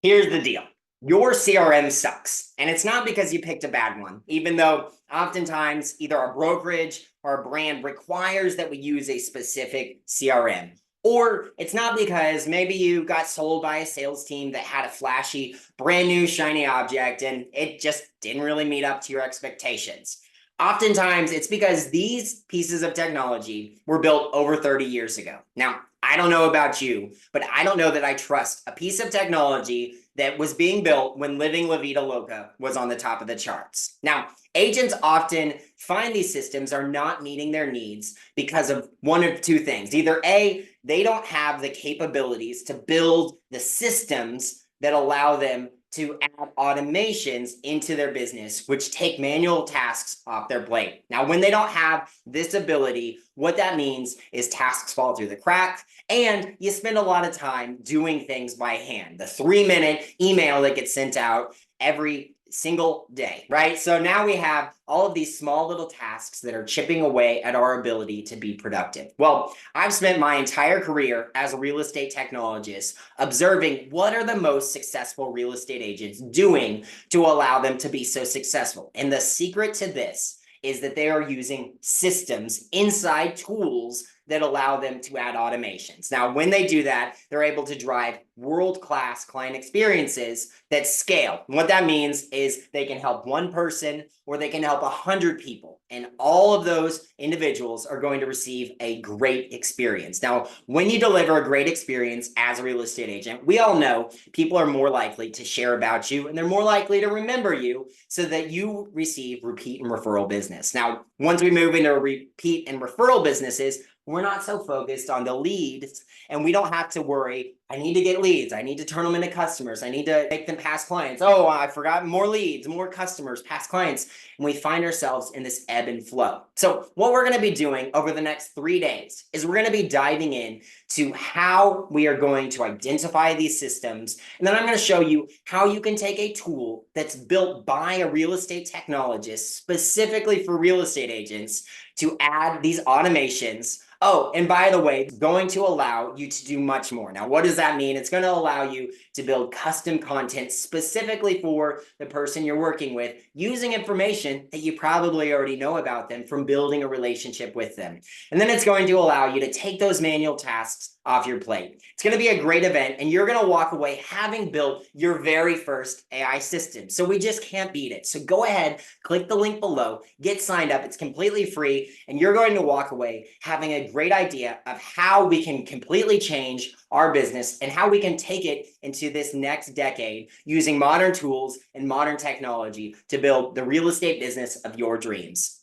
Here's the deal. Your CRM sucks. And it's not because you picked a bad one, even though oftentimes either our brokerage or a brand requires that we use a specific CRM. Or it's not because maybe you got sold by a sales team that had a flashy, brand new, shiny object and it just didn't really meet up to your expectations. Oftentimes, it's because these pieces of technology were built over 30 years ago. Now, I don't know about you, but I don't know that I trust a piece of technology that was being built when Living La Vida Loca was on the top of the charts. Now, agents often find these systems are not meeting their needs because of one of two things. Either A, they don't have the capabilities to build the systems that allow them to add automations into their business, which take manual tasks off their plate. Now, when they don't have this ability, what that means is tasks fall through the crack and you spend a lot of time doing things by hand. The 3-minute email that gets sent out every single day, right? So now we have all of these small little tasks that are chipping away at our ability to be productive. Well, I've spent my entire career as a real estate technologist observing what are the most successful real estate agents doing to allow them to be so successful. And the secret to this is that they are using systems inside tools that allow them to add automations. Now, when they do that, they're able to drive world-class client experiences that scale. And what that means is they can help one person or they can help 100 people. And all of those individuals are going to receive a great experience. Now, when you deliver a great experience as a real estate agent, we all know people are more likely to share about you and they're more likely to remember you so that you receive repeat and referral business. Now, once we move into repeat and referral businesses, we're not so focused on the leads and we don't have to worry, I need to get leads. I need to turn them into customers. I need to make them past clients. Oh, I forgot more leads, more customers, past clients. And we find ourselves in this ebb and flow. So what we're going to be doing over the next 3 days is we're going to be diving in to how we are going to identify these systems. And then I'm going to show you how you can take a tool that's built by a real estate technologist specifically for real estate agents to add these automations. Oh, and by the way, it's going to allow you to do much more. Now, what does that mean? It's going to allow you to build custom content specifically for the person you're working with, using information that you probably already know about them from building a relationship with them. And then it's going to allow you to take those manual tasks off your plate. It's going to be a great event and you're going to walk away having built your very first AI system. So we just can't beat it. So go ahead, click the link below, get signed up. It's completely free and you're going to walk away having a great idea of how we can completely change our business and how we can take it into this next decade using modern tools and modern technology to build the real estate business of your dreams.